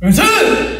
UNSU!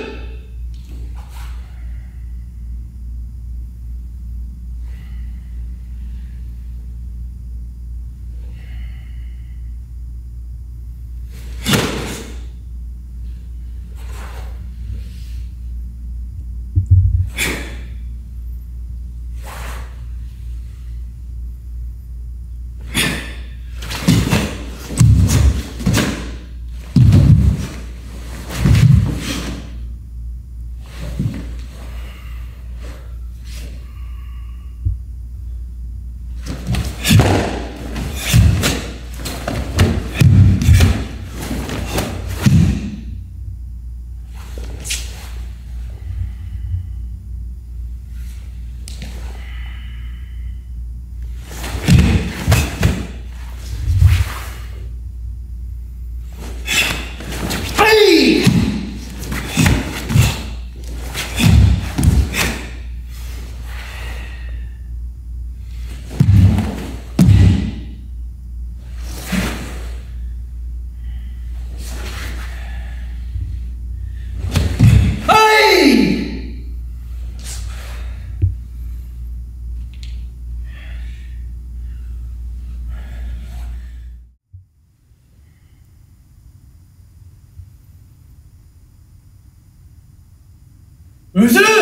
UNSU!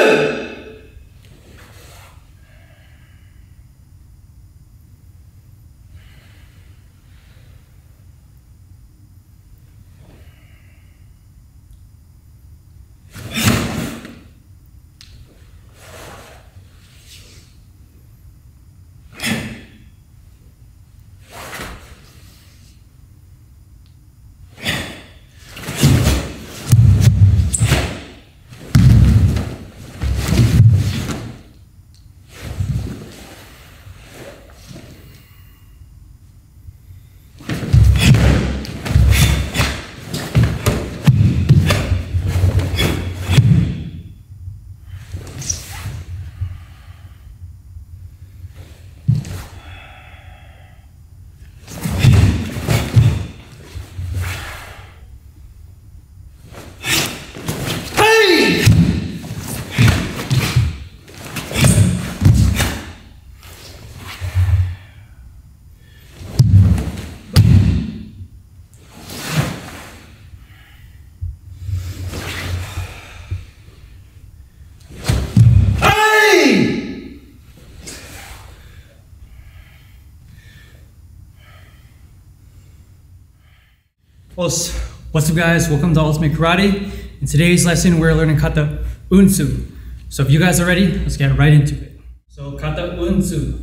What's up guys, welcome to Ultimate Karate. In today's lesson we're learning Kata UNSU. So if you guys are ready, let's get right into it. So Kata UNSU,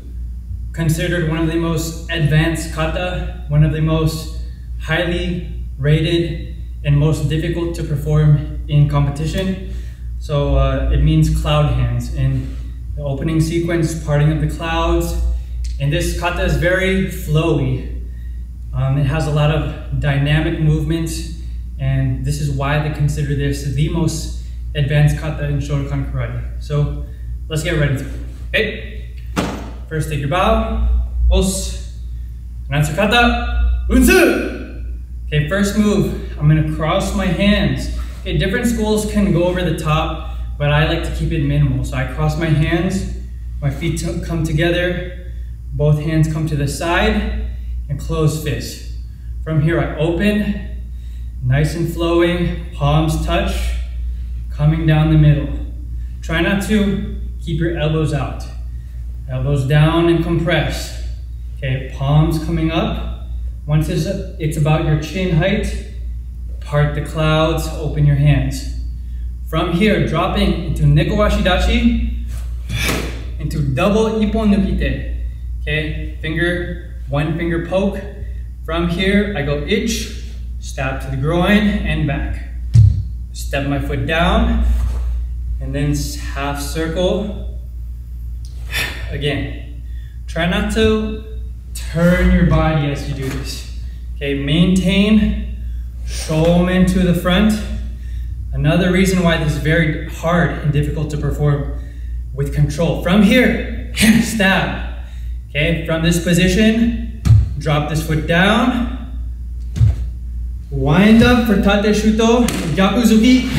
considered one of the most advanced kata, one of the most highly rated and most difficult to perform in competition. So it means cloud hands. In the opening sequence, parting of the clouds. And this kata is very flowy. It has a lot of dynamic movements, and this is why they consider this the most advanced kata in Shotokan karate. So let's get right into it. Okay, first take your bow, os, announce kata UNSU. Okay, first move, I'm gonna cross my hands. Okay, different schools can go over the top, but I like to keep it minimal. So I cross my hands, my feet come together, both hands come to the side, and close fist. From here I open, nice and flowing, palms touch, coming down the middle. Try not to keep your elbows out. Elbows down and compress. Okay, palms coming up. Once it's about your chin height, part the clouds, open your hands. From here, dropping into neko ashidachi, into double ippon nukite. Okay, one finger poke. From here, I go ich, stab to the groin and back. Step my foot down, and then half circle. Again, try not to turn your body as you do this. Okay, maintain shomen to the front. Another reason why this is very hard and difficult to perform with control. From here, stab. Okay, from this position, drop this foot down, wind up for tate shuto, gyakuzuki.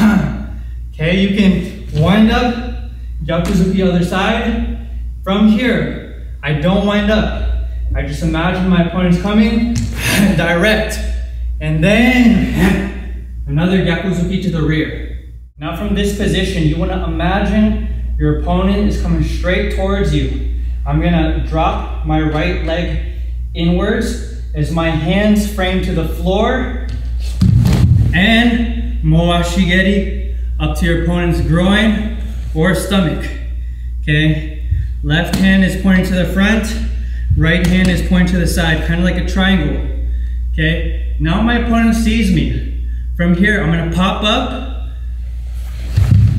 Okay, you can wind up, gyakuzuki other side. From here, I don't wind up. I just imagine my opponent's coming, direct. And then another gyakuzuki to the rear. Now from this position, you want to imagine your opponent is coming straight towards you. I'm gonna drop my right leg inwards as my hands frame to the floor, and moashigeri up to your opponent's groin or stomach. Okay, left hand is pointing to the front, right hand is pointing to the side, kind of like a triangle. Okay, now my opponent sees me. From here, I'm gonna pop up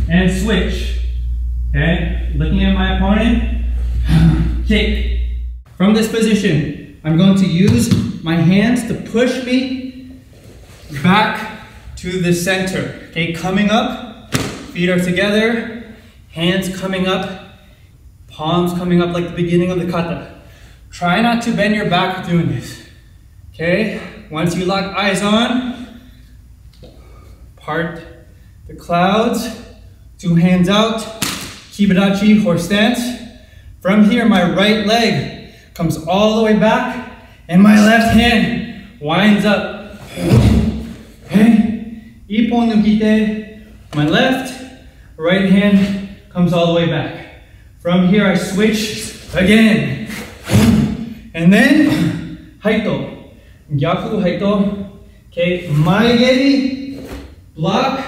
and switch. Okay, looking at my opponent, kick. From this position, I'm going to use my hands to push me back to the center. Okay, coming up, feet are together, hands coming up, palms coming up like the beginning of the kata. Try not to bend your back doing this. Okay, once you lock eyes on, part the clouds, 2 hands out, kibadachi, horse stance. From here, my right leg comes all the way back, and my left hand winds up. Okay, ippon nukite, my left, right hand comes all the way back. From here, I switch again. And then, haito, gyaku haito. Okay, maegeri, block,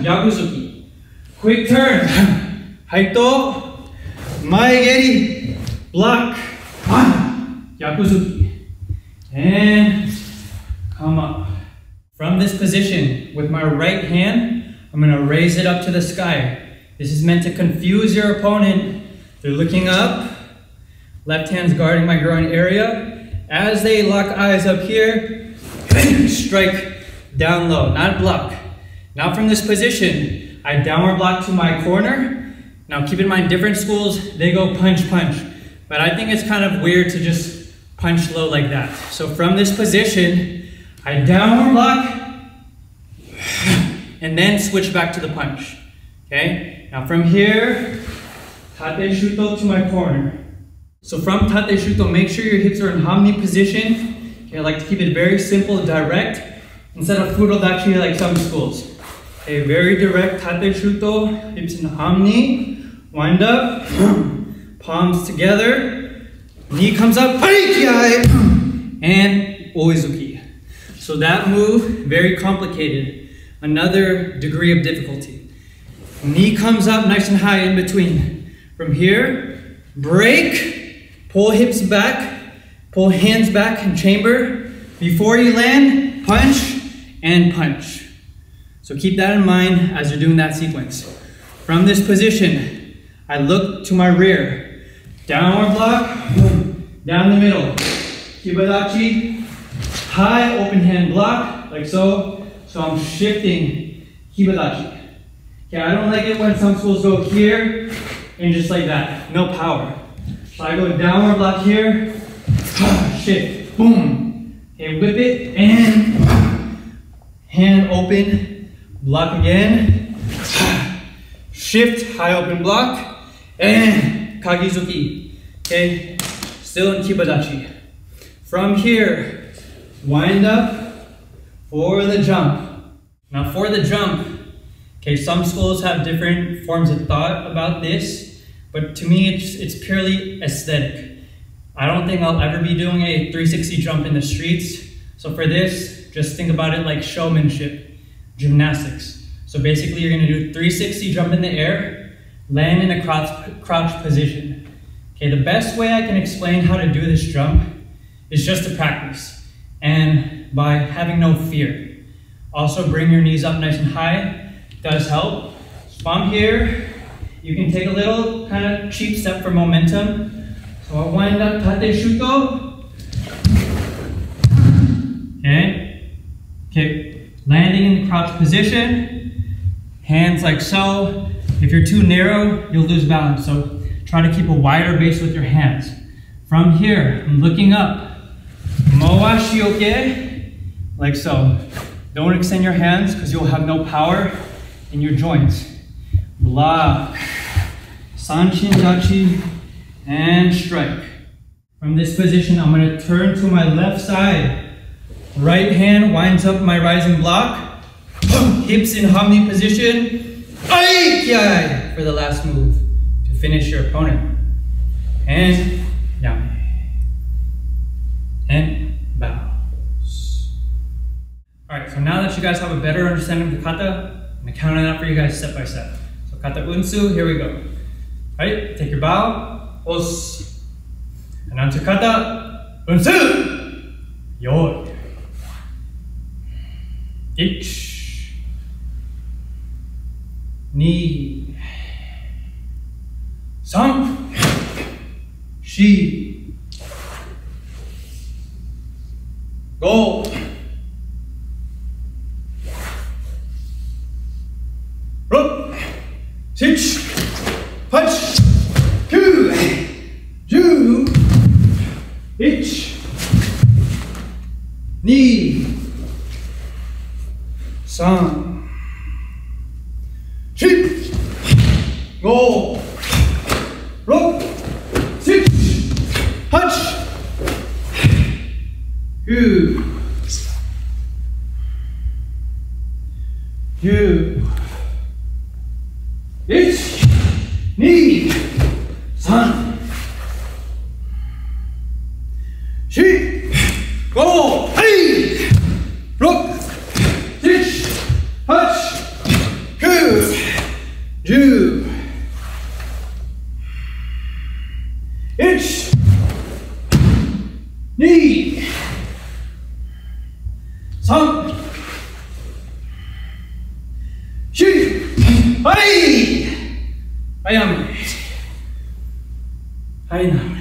gyakuzuki. Quick turn, haito, maegeri, block, gyakuzuki. And come up. From this position, with my right hand, I'm gonna raise it up to the sky. This is meant to confuse your opponent. They're looking up, left hand's guarding my groin area. As they lock eyes up here, strike down low, not block. Now from this position, I downward block to my corner. Now keep in mind, different schools, they go punch, punch. But I think it's kind of weird to just punch low like that. So from this position, I downward block, and then switch back to the punch. Okay? Now from here, tate shuto to my corner. So from tate shuto, make sure your hips are in hamni position. Okay, I like to keep it very simple, direct, instead of furodachi like some schools. Okay, very direct tate shuto, hips in hamni, wind up, palms together, knee comes up, and oizuki. So that move, very complicated. Another degree of difficulty. Knee comes up nice and high in between. From here, break, pull hips back, pull hands back in chamber. Before you land, punch and punch. So keep that in mind as you're doing that sequence. From this position, I look to my rear. Downward block, down the middle. Kibadachi, high open hand block, like so. So I'm shifting kibadachi. Okay, I don't like it when some schools go here and just like that, no power. So I go downward block here, shift, boom. Okay, whip it and hand open, block again, shift, high open block, and kagizuki. Okay, still in kibadachi. From here, wind up for the jump. Now for the jump, okay, some schools have different forms of thought about this, but to me it's purely aesthetic. I don't think I'll ever be doing a 360 jump in the streets. So for this, just think about it like showmanship, gymnastics. So basically you're gonna do 360 jump in the air, land in a crouch position. Okay, the best way I can explain how to do this jump is just to practice and by having no fear. Also bring your knees up nice and high, does help. From here, you can take a little kind of cheap step for momentum. So I'll wind up tate shuto. Okay, landing in the crouch position, hands like so. If you're too narrow, you'll lose balance. So try to keep a wider base with your hands. From here, I'm looking up. Moashioke, like so. Don't extend your hands because you'll have no power in your joints. Block, sanchin dachi, and strike. From this position, I'm going to turn to my left side. Right hand winds up my rising block. Hips in hamni position. For the last move to finish your opponent. And down. And bows. Alright, so now that you guys have a better understanding of the kata, I'm going to count it out for you guys step by step. So Kata UNSU, here we go. Alright, take your bow. Os. And onto Kata UNSU. Yo. Ich. Ni. San. Shi. Go. Rook. Six. Punch. Two. Ju. Ich. Ni. San. Shi. Go. Rook. Six. Punch. Two. Two. Ich. Ni. San. Shi. Go. Hey. Rook. Six. Punch. Two. Ju. Ich. Ni. San. Shi. Hai. HEIAN. HEIAN.